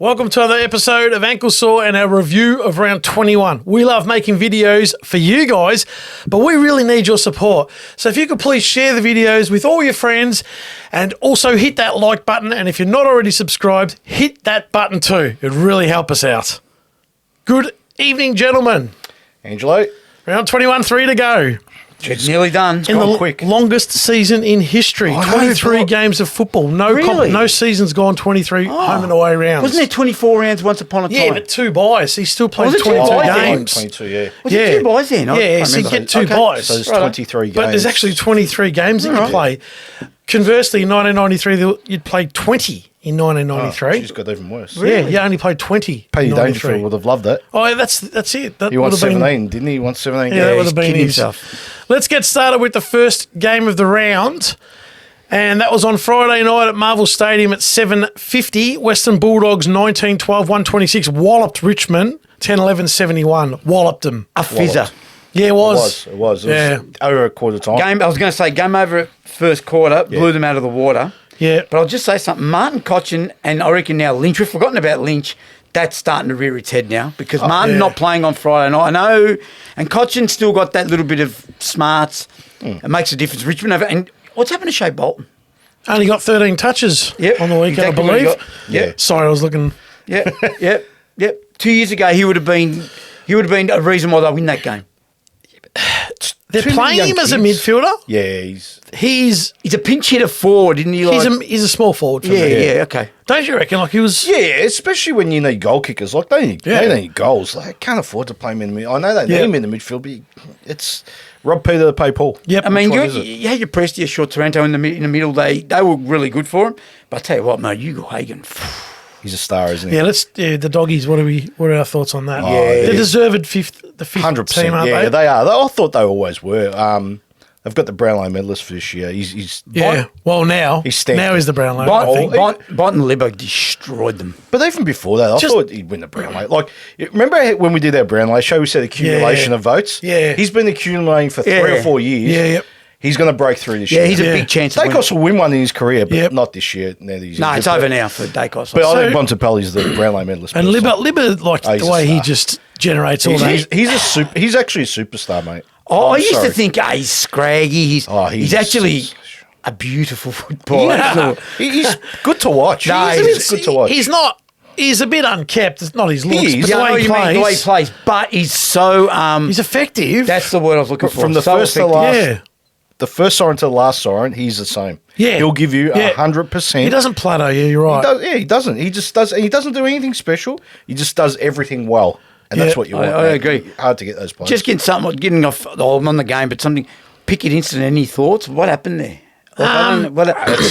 Welcome to another episode of Ankle Sore and our review of round 21. We love making videos for you guys, but we really need your support. So if you could please share the videos with all your friends and also hit that like button. And if you're not already subscribed, hit that button too. It'd really help us out. Good evening, gentlemen. Angelo. Round 21, 3 to go. It's nearly done. It's In the gone quick. longest season in history. 23 games of football. No season's gone 23 home and away rounds. Wasn't there 24 rounds once upon a time? Yeah, but 2 buys. He still played Was it 22 2 buys? games. 22, yeah. Was it 2 buys then? Yeah, so you get 2 buys. So there's 23 games. But there's actually 23 games that you play. Conversely, in 1993, you'd played 20 in 1993. She's got even worse. Yeah, you only played 20. Paddy in 93. Dangerfield would have loved that. Oh, that's it. That He won would have been- 17, didn't he? He won 17 Yeah, that would games. have been kidding his. himself. Let's get started with the first game of the round. And that was on Friday night at Marvel Stadium at 7:50. Western Bulldogs 19-12, 126. Walloped Richmond 10-11-71. Walloped them. A fizzer. Yeah, it was. It was. Yeah. Over a quarter time. I was going to say game over at first quarter, blew them out of the water. Yeah. But I'll just say something. Martin Cochin and I reckon now Lynch, we've forgotten about Lynch. That's starting to rear its head now because Martin not playing on Friday night. I know. And Cochin's still got that little bit of smarts. It makes a difference. Richmond over. And what's happened to Shea Bolton? Only got 13 touches on the weekend, exactly I what he believe. got. Yeah. Sorry, I was looking. Yep. 2 years ago, he would have been a reason why they win that game. They're Too many playing young him as a kids. midfielder. Yeah, He's He's a pinch hitter forward, isn't he? he's a small forward for me. Yeah, okay. Don't you reckon? Like he was. Yeah, especially when you need goal kickers. Like they need goals. They can't afford to play him in the midfield. I know they need him in the midfield, but it's rob Peter to pay Paul. Yep. I mean, Which one is it? you had your Prestia, short Taranto in the middle. They were really good for him. But I tell you what, mate, Hugo Hagen. He's a star, isn't he? Yeah, the doggies. What are our thoughts on that? Yeah. They're deserved fifth 100%. team, aren't Yeah, they? they are. I thought they always were. They've got the Brownlow medalist for this year. He's Well, now He's stamped now it. he's the Brownlow. I think. Bont and Libbo destroyed them. But even before that, I thought he'd win the Brownlow. Like, remember when we did our Brownlow show, we said accumulation of votes? Yeah. He's been accumulating for 3 or 4 years. Yeah, yep. He's going to break through this year. Yeah, he's a big chance. Dacos will win one in his career, but Yep. not this year. Now that he's No, injured. it's over now for Dacos. But I think So- Bontempelli's the Brownlow medalist. And personally. Libba like he's the a way he star. just generates all that. He's actually a superstar, mate. I I'm used sorry. to think he's scraggy. He's actually a beautiful footballer. Yeah. He's good to watch. No, he's good to watch. He's not. He's a bit unkept. It's not his looks, is. but Yeah, I know the what way he you mean, plays. the way he plays, but he's so He's effective. that's the word I was looking for. From the So first to effective. last, Yeah. the first siren to the last siren, he's the same. Yeah. He'll give you Yeah. 100%. He doesn't plateau. Yeah, you're right. He doesn't. He just does. He doesn't do anything special. He just does everything well, and that's Yeah, what you want. I mate. agree. Hard to get those players. Just getting off. I'm on the game, but something. Pick it instant. Any thoughts? What happened there? Like,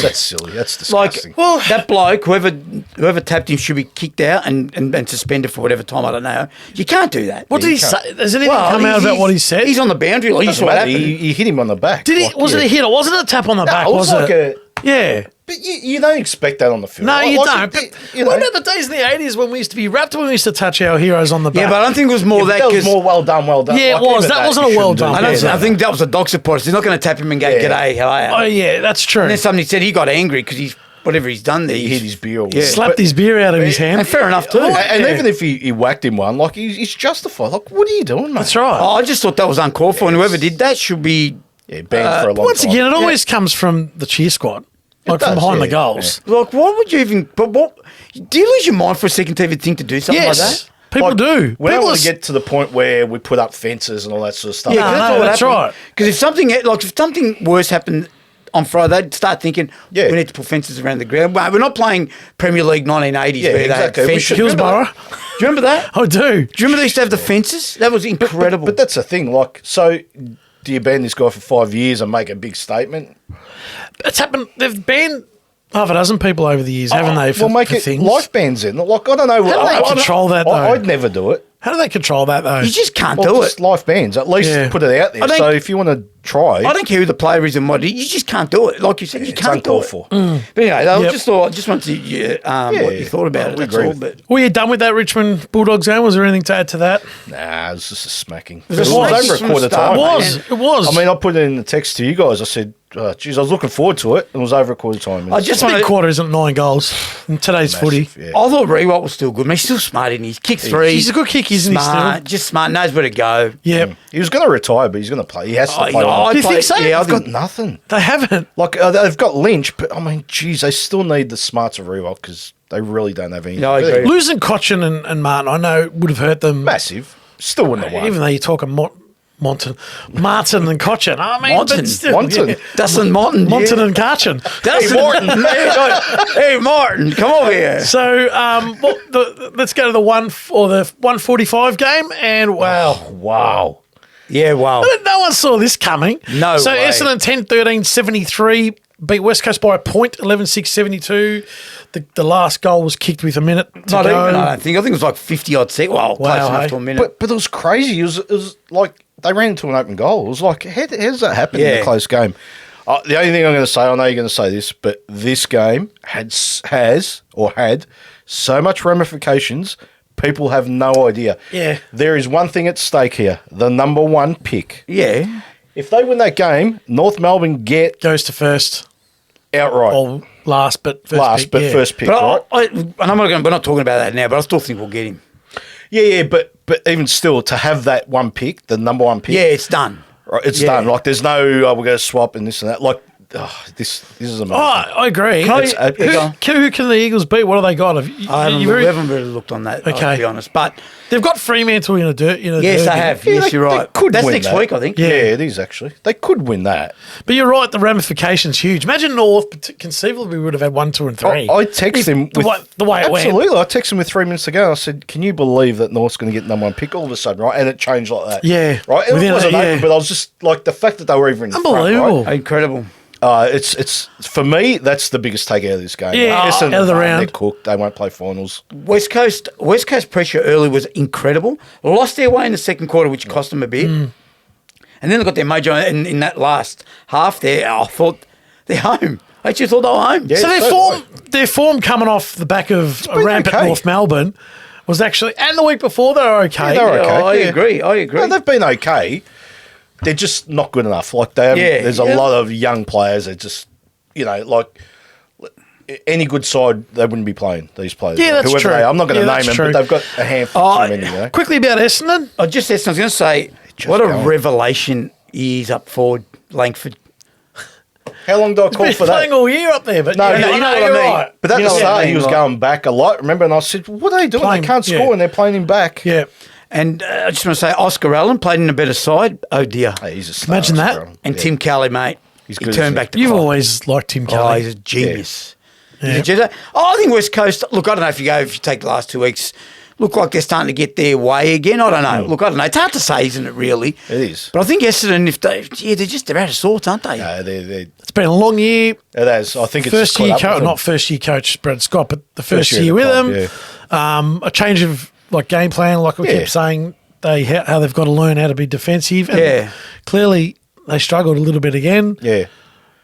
that's silly. That's like disgusting. that bloke, whoever tapped him should be kicked out and suspended for whatever time. I don't know. You can't do that. What did he say? Has anything come out about what he said? He's on the boundary. Like, he Doesn't saw what matter. happened. He hit him on the back. Did he? Like, Was it a hit? It wasn't a tap on the back, it was like it? Yeah. But you don't expect that on the field. No, Like- you like don't. it- But you what know. about the days in the 80s when we used to be wrapped when we used to touch our heroes on the back? Yeah, but I don't think it was more Yeah, but that that was because more well done. Yeah, it Like, was. even That wasn't you a well shouldn't do done. that. I think that was a dog supporter. He's not going to tap him and go, Yeah. "G'day, how are you?" Oh, yeah, that's true. And then somebody said he got angry because he's whatever he's done there. He hit his beer. Yeah. Slapped his beer out of his hand. And fair enough too. And even if he whacked him one, like he's justified. Like, what are you doing, mate? That's right. Oh, I just thought that was uncalled for, and whoever did that should be. Yeah, banned for a long Once time. again, it always comes from the cheer squad, like from does, behind yeah, the goals. Like, why would you even? But what? Do you lose your mind for a second to even think to do something like Yes, that? people Like, do. We don't People want are to get to the point where we put up fences and all that sort of stuff. Yeah, No, that's right. Because if something worse happened on Friday, they'd start thinking, Yeah. we need to put fences around the ground. Well, we're not playing Premier League 1980s Yeah, where exactly. they We had should- fences. Hillsborough. Do you remember that? I do. Do you remember they used to have the fences? That was incredible. But that's the thing. Like, so do you ban this guy for 5 years and make a big statement? It's happened. They've banned half a dozen people over the years, haven't they? For, Well, make for it things. life bans then. Like, I don't know. How do they control that, though? I'd never do it. How do they control that though? you just can't Well, do just it. life bans. At least Yeah. put it out there. I think- So if you want to tried. I don't care who the player is and what you just can't do it. Like you said, you can't do it. for. But anyway, I Yep. just wanted to what you thought about it. That's agree all. with But Were you done with that Richmond Bulldogs game? Was there anything to add to that? Nah, it was just a smacking. was It was a over smacking a from quarter the start, time. It was. I mean, I put it in the text to you guys. I said, geez, I was looking forward to it. And it was over a quarter time. I just Big want to. quarter isn't 9 goals in today's footy. Yeah. I thought Rewalt was still good. I mean, he's still smart, isn't he? He's kicked 3. He's a good kick, isn't he, smart, still? just smart, knows where to go. Yeah. He was going to retire, but he's going to play. He has to play. Do you think so? Yeah, I They've got think nothing. They haven't. Like, they've got Lynch, but I mean, geez, they still need the smarts of Rewalt because they really don't have anything. Yeah, I agree. Losing Cochin and Martin, I know, would have hurt them. Massive. Still wouldn't have won. Even though you're talking Martin and Cochin. I mean, Monton. but still, Monton. yeah. Dustin Martin. Monton yeah. and Carchin. Dustin Martin. Hey, Martin, come over here. So let's go to the 145 game, and wow. Wow. Yeah, wow. No one saw this coming. No So way. Essendon 10-13, 73, beat West Coast by a point, 11-6, 72. The last goal was kicked with a minute to Not go. even, I think. I think it was like 50 odd seconds. Well, close Wow, enough hey. to a minute. But it was crazy. It was like they ran into an open goal. It was like, how does that happen in Yeah. a close game? The only thing I'm going to say, I know you're going to say this, but this game had so much ramifications, people have no idea. Yeah. There is one thing at stake here, the number 1 pick. yeah. If they win that game, North Melbourne get Goes to first. outright. Or last, but first pick, yeah. First pick, But right? and we're not talking about that now, but I still think we'll get him. Yeah, but even still, to have that 1 pick, the number 1 pick, Yeah, it's done. right, it's Yeah. done. Like, there's no, we're going to swap and this and that. Like, this is amazing. Oh, I agree. Who can the Eagles beat? What have they got? We haven't really looked on that, Okay. to be honest. But They've got Fremantle in a dirt. yes, they have. Yeah, Yes, you're they right. could That's win next that. week, I think. Yeah, it is actually. They could win that. But you're right, the ramifications huge. Imagine North conceivably would have had 1, 2, and 3. I texted him the way it went. Absolutely, I texted him with 3 minutes to go. I said, "Can you believe that North's going to get number 1 pick all of a sudden?" Right, and it changed like that. Yeah. right. It Within wasn't a- open, yeah. but I was just like the fact that they were even in the front, Unbelievable. right? Incredible. It's for me. That's the biggest takeout of this game. Yeah, Essendon, out of the round. They're cooked. They won't play finals. West Coast pressure early was incredible. Lost their way in the second quarter, which cost them a bit. And then they got their mojo in that last half there. I thought they're home. I actually thought they were home. Yeah. So their form coming off the back of a been ramp at okay. North Melbourne was actually, and the week before they were okay. Yeah, they were okay. I yeah. agree. I agree. No, they've been okay. They're just not good enough. Like they have, Yeah, there's a yeah. lot of young players that just, like any good side, they wouldn't be playing these players. Yeah, that's Whoever true. I'm not going to Yeah, name that's them, true. but they've got a handful too many. Quickly about Essendon. I was going to say, Just what a going. revelation he is up forward, Langford. How long do I call He's for that? playing all year up there, but No, yeah, you know what I you're mean. right. But at You the know what I start, mean, he was like- going back a lot. Remember, and I said, "What are they doing? Playing- They can't score, yeah. and they're playing him back." Yeah. And I just want to say, Oscar Allen played in a better side. Oh, dear. Hey, he's a star, Imagine that. Oscar. And Yeah. Tim Kelly, mate. He's he good, turned isn't he? back to You've clock. always liked Tim Oh, Kelly. he's a genius. Yeah. He's a genius. Oh, I think West Coast, look, I don't know if you take the last 2 weeks, look like they're starting to get their way again. I don't know. Look, I don't know. It's hard to say, isn't it, really? It is. But I think Essendon, they're out of sorts, aren't they? No, they're It's been a long year. it is. I think it's First just year caught up coach, with them. not first year coach Brad Scott, but the first year at year the with club, him. A change of game plan, like we Yeah. kept saying, how they've got to learn how to be defensive. And Yeah. clearly they struggled a little bit again. Yeah,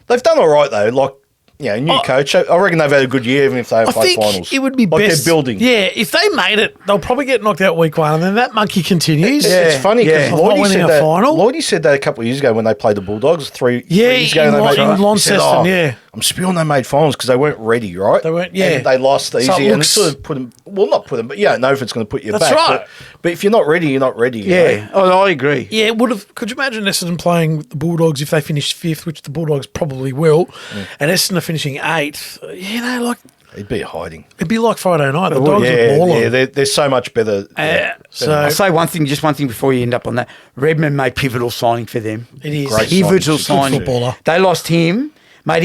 they've done all right though. Like, new coach. I reckon they've had a good year, even if they I haven't played think finals. it would be like best. they're building. Yeah, if they made it, they'll probably get knocked out week 1, and then that monkey continues. It's funny because Of not winning a final. Lloydie said that a couple of years ago when they played the Bulldogs 3 years ago. in They made, in he Launceston, said, yeah. I'm spewing they made finals because they weren't ready, right? They weren't, yeah. And they lost easy, So it and it looks- sort of put them. Well, not put them, but you don't know if it's going to put you That's back. right. But if you're not ready, you're not ready. you know? Yeah. Oh, I agree. Yeah, it would have. Could you imagine Essendon playing the Bulldogs if they finished 5th, which the Bulldogs probably will, and Essendon are finishing 8th? Like It'd be hiding. it'd be like Friday night. The Dogs would maul Yeah, them. they're so much better. So I'll say one thing before you end up on that. Redmond made pivotal signing for them. it is. Great Pivotal Good signing. footballer. They lost him. Mate,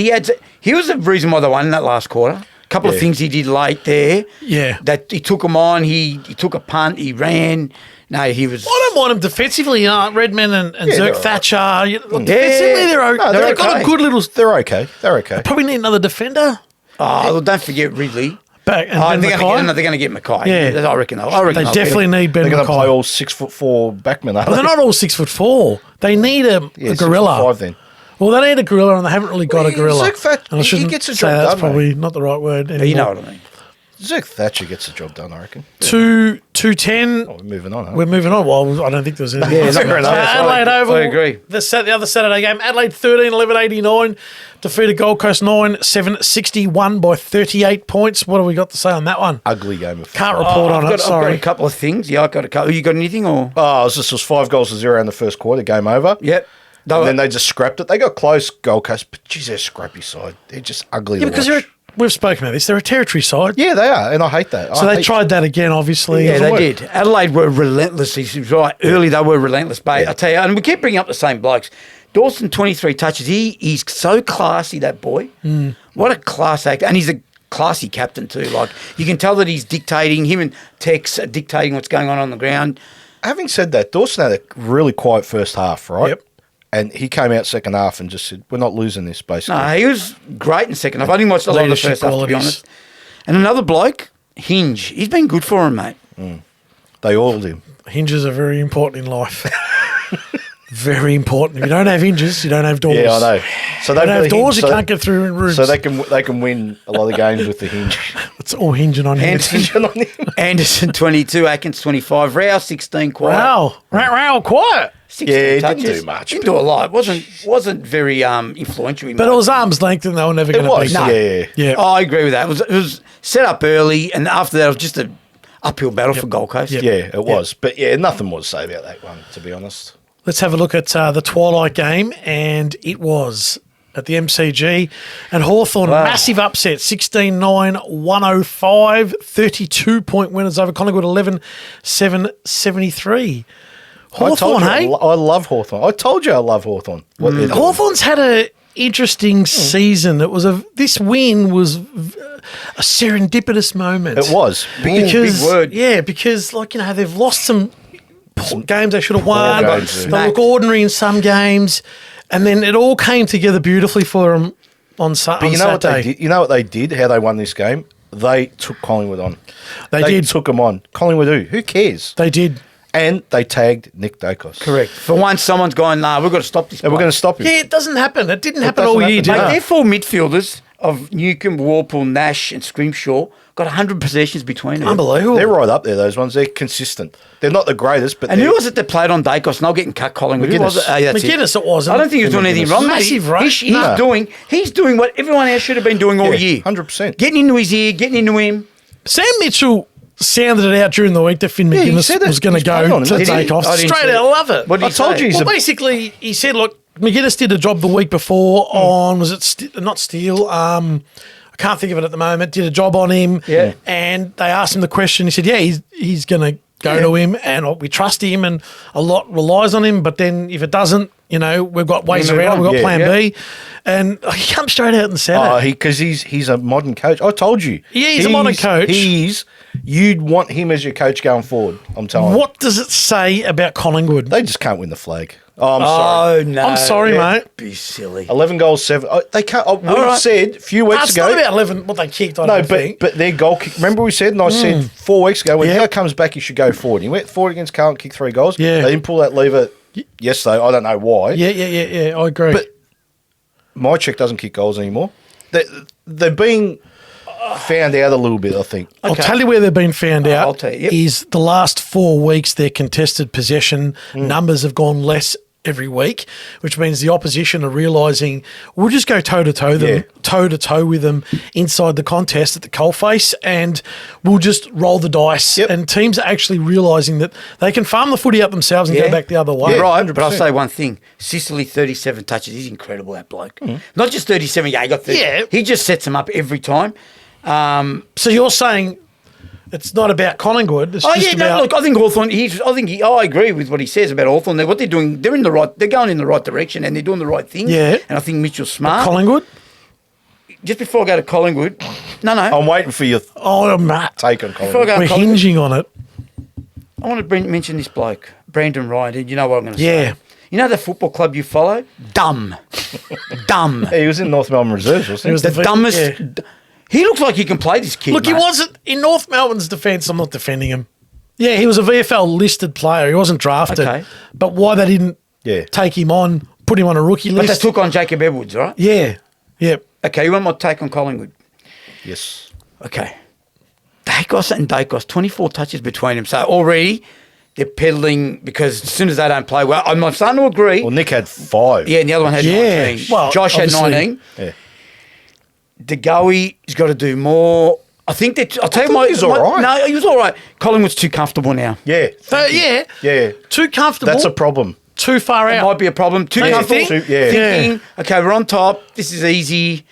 he was the reason why they won in that last quarter. A couple of Yeah. things he did late there. Yeah. That he took them on. He took a punt. He ran. No, he was. I don't mind them defensively. Redmond and Yeah, Zerk they're Thatcher. Defensively, they're No, they've got okay. a good little. They're okay. They're okay. Probably need another defender. Oh, well, don't forget Ridley. back. And I Ben think Mackay. they're going to get Mackay. Yeah. I reckon. They definitely need Ben They're going to play Mackay. all 6'4" backmen. But they're not all 6'4". They need a gorilla. 6'5" then. Well, they need a gorilla, and they haven't really got a gorilla. Zach Thatcher, And I he shouldn't gets a say job that's done, probably not the right word anymore. You know what I mean. Zach Thatcher gets the job done, I reckon. 2-10. Oh, we're moving on, huh? We're moving on. Well, I don't think there's anything. Yeah, else. not very nice. Adelaide Oval. I agree. The other Saturday game, Adelaide 13-11-89, defeated Gold Coast 9-7-61 by 38 points. What have we got to say on that one? Ugly game of Can't football. report on I've it. got Sorry. a couple of things. Yeah, I've got a couple. You got anything or? Oh, it was 5-0 in the first quarter, game over. Yep. And then they just scrapped it. They got close, Gold Coast, but geez, they're a scrappy side. They're just ugly to Because watch. we've spoken about this. They're a territory side. Yeah, they are, and I hate that. So they tried that again, obviously. Yeah, It they worked. did. Adelaide were relentless. He's right. Early, they were relentless. But I tell you, and we keep bringing up the same blokes. Dawson, 23 touches. He's so classy, that boy. What a class act. And he's a classy captain too. Like, you can tell that he's dictating. Him and Tex are dictating what's going on the ground. Having said that, Dawson had a really quiet first half, right? Yep. And he came out second half and just said, we're not losing this, basically. No, he was great in second half. I didn't watch a lot of the Leadership first half, to be qualities. honest. And another bloke, Hinge. He's been good for him, mate. They oiled him. Hinges are very important in life. Very important. If you don't have hinges, you don't have doors. Yeah, I know. So If you don't have doors, you so- can't get through rooms. So they can win a lot of games with the hinge. It's all hinging on hinges. Anderson, 22. Atkins, 25. Rao, 16. Quiet. Wow, quiet. 16 Yeah, he didn't touches. do much, Didn't but- do a lot. Wasn't very influential. But it was arm's length, and they were never going to was, beat. no. Yeah. Yeah. Oh, I agree with that. It was set up early, and after that, it was just a uphill battle for Gold Coast. Yep. Yeah, it was. But yeah, nothing more to say about that one, to be honest. Let's have a look at the Twilight game, and it was at the MCG. And Hawthorn, massive upset, 16-9, 105, 32-point winners over Collingwood, 11-7-73. Hawthorn, hey? I love Hawthorn. I told you I love Hawthorn. What they're doing. Hawthorn's had a interesting season. It was this win was a serendipitous moment. It was. Because big word. Yeah, because they've lost some games they should have won. games, They yeah. look ordinary in some games, and then it all came together beautifully for them on Saturday. But you know what they did? You know what they did? How they won this game? They took Collingwood on. They did. took them on. Collingwood who cares? They did. And they tagged Nick Dacos. Correct. For once, someone's going, nah, we've got to stop this. And we're going to stop him. Yeah, it doesn't happen. It didn't happen doesn't all year, happen. did Mate, it? their four midfielders of Newcombe, Warple, Nash, and Scrimshaw got 100 possessions between them. Unbelievable. They're right up there, those ones. They're consistent. They're not the greatest, but And they're... who was it that played on Dacos? Not getting cut, Collingwood. Who was it? McGuinness. That's it. McGuinness, it wasn't. I don't think he was doing anything wrong. Massive, mate. right? He's doing what everyone else should have been doing all Yeah, year. 100%. Getting into his ear, getting into him. Sam Mitchell sounded it out during the week that Finn he McGuinness said it. was going to He's playing go on it. to Did he? take off. I didn't Straight see out, it. I love it. What did he told say? you he's Well, basically, he said, look, McGuinness did a job the week before on, was it not Steele? I can't think of it at the moment. Did a job on him. Yeah. And they asked him the question. He said, yeah, he's going to go to him and we trust him and a lot relies on him. But then if it doesn't, we've got ways move around. on. We've got Yeah, plan yeah. B. And he comes straight out and said Oh, it. because he's a modern coach. I told you. Yeah, he's a modern coach. You'd want him as your coach going forward. I'm telling you. What does it say about Collingwood? They just can't win the flag. Oh, I'm sorry. Oh, no. I'm sorry, mate. Be silly. 11 goals, 7. They can't. We right. said a few weeks It's ago. not about 11, what they kicked, I No, don't think. but their goal kick. Remember we said, and I said 4 weeks ago, when Yeah. Howe comes back, he should go forward. He went forward against Carlton, kicked 3 goals. Yeah. They didn't pull that lever yesterday. I don't know why. Yeah, I agree. But my check doesn't kick goals anymore. They're being found out a little bit, I think. I'll tell you where they've been found out I'll tell you, yep. is the last 4 weeks their contested possession numbers have gone less every week, which means the opposition are realising we'll just go toe-to-toe with them inside the contest at the coalface and we'll just roll the dice. Yep. And teams are actually realising that they can farm the footy up themselves and go back the other way. You're right, 100%. but I'll say one thing. Sicily, 37 touches. He's incredible, that bloke. Not just 37, he got 30. Yeah. He just sets them up every time. So you're saying it's not about Collingwood. It's just about... look, I think Hawthorn. I agree with what he says about Hawthorn. What they're doing, they're going in the right direction, and they're doing the right thing. Yeah. And I think Mitchell's smart. Collingwood? Just before I go to Collingwood, no, I'm waiting for your Oh, Matt. take on Before I Collingwood. go to We're Collingwood, hinging on it. I want to mention this bloke, Brandon Ryan. You know what I'm going to Yeah. say? You know the football club you follow? Dumb. Dumb. He was in North Melbourne Reserves, wasn't he? was The The- dumbest. yeah. He looks like he can play this kid. Look, he mate. wasn't in North Melbourne's defence. I'm not defending him. Yeah, he was a VFL listed player. He wasn't drafted. Okay. But why they didn't take him on, put him on a rookie But list? they took on Jacob Edwards, right? Yeah. Okay, you want my take on Collingwood? Yes. Okay. Dacos, 24 touches between them. So already they're peddling because as soon as they don't play well, I'm starting to agree. Well, Nick had 5. Yeah, and the other one had 19. Well, Josh had obviously- 19. Yeah. DeGoey's got to do more. I think that I'll tell you thought he was all right. No, he was all right. Collingwood's too comfortable now. Yeah. Yeah. Too comfortable. That's a problem. Too far It out. might be a problem. Too Don't you comfortable. think? Yeah. Thinking, okay, we're on top. This is easy.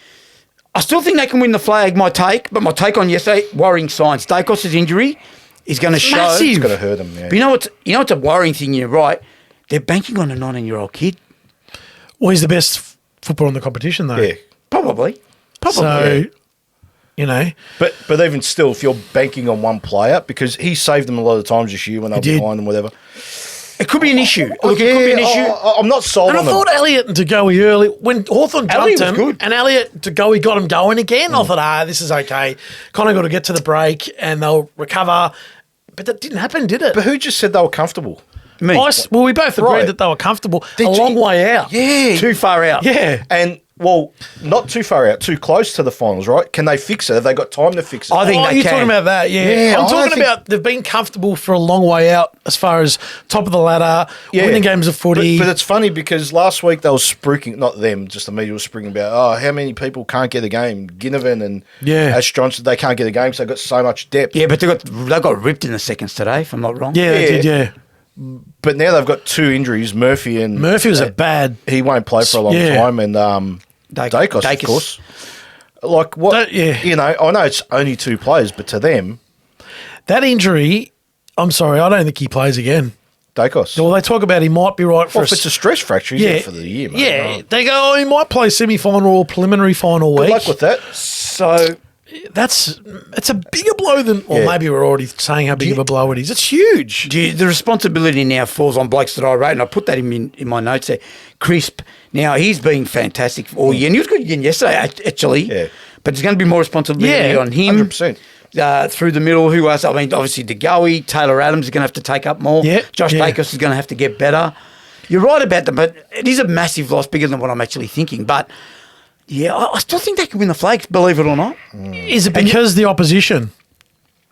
I still think they can win the flag, my take. But my take on yesterday, worrying signs. Dacos' injury is going to show. massive. It's going to hurt him. Yeah. But you know what's a worrying thing, you're right. They're banking on a 19-year-old kid. Well, he's the best footballer in the competition, though. Yeah. Probably. So, you know. But even still, if you're banking on one player, because he saved them a lot of times this year when they were did. behind and whatever. It could be an issue. Look, it could be an issue. I'm not sold And I on them. thought Elliott and DeGoey early, when Hawthorn Elliott jumped was him, good. and Elliott DeGoey got him going again, I thought, this is okay. Kind of got to get to the break and they'll recover. But that didn't happen, did it? But who just said they were comfortable? Me. Well, we both agreed Right. that they were comfortable. Did a you- long way out. Yeah. Too far out. Yeah. And, well, not too far out, too close to the finals, right? Can they fix it? Have they got time to fix it? I think Oh, they you're can. talking about that, yeah. Yeah, I'm I talking think- about they've been comfortable for a long way out as far as top of the ladder, winning games of footy. But it's funny because last week they were spruiking, not them, just the media was spruiking about, how many people can't get a game? Ginnivan and Ash Johnson, they can't get a game because they've got so much depth. Yeah, but they got ripped in the seconds today, if I'm not wrong. yeah, they did, yeah. But now they've got 2 injuries. Murphy was a bad. He won't play for a long Yeah. time. And Dacos, of Dacos. course. Like, what? You know, I know it's only 2 players, but to them, That injury, I'm sorry, I don't think he plays again. Dacos. Well, they talk about he might be right for Well, if it's a stress fracture, he's out for the year, mate. Yeah, they go, he might play semi-final or preliminary final Good week. luck with that. So It's a bigger blow than, or maybe we're already saying how big of a blow it is. It's huge. the responsibility now falls on blokes that I rate, and I put that in my notes there. Crisp. Now, he's been fantastic all year, and he was good again yesterday, actually. Yeah. But there's going to be more responsibility on him. 100%. Through the middle, who else? I mean, obviously, DeGoey, Taylor Adams is going to have to take up more. Yeah, Josh yeah. Dacos is going to have to get better. You're right about them, but it is a massive loss, bigger than what I'm actually thinking. But, yeah, I still think they can win the flag, believe it or not. Is it because the opposition?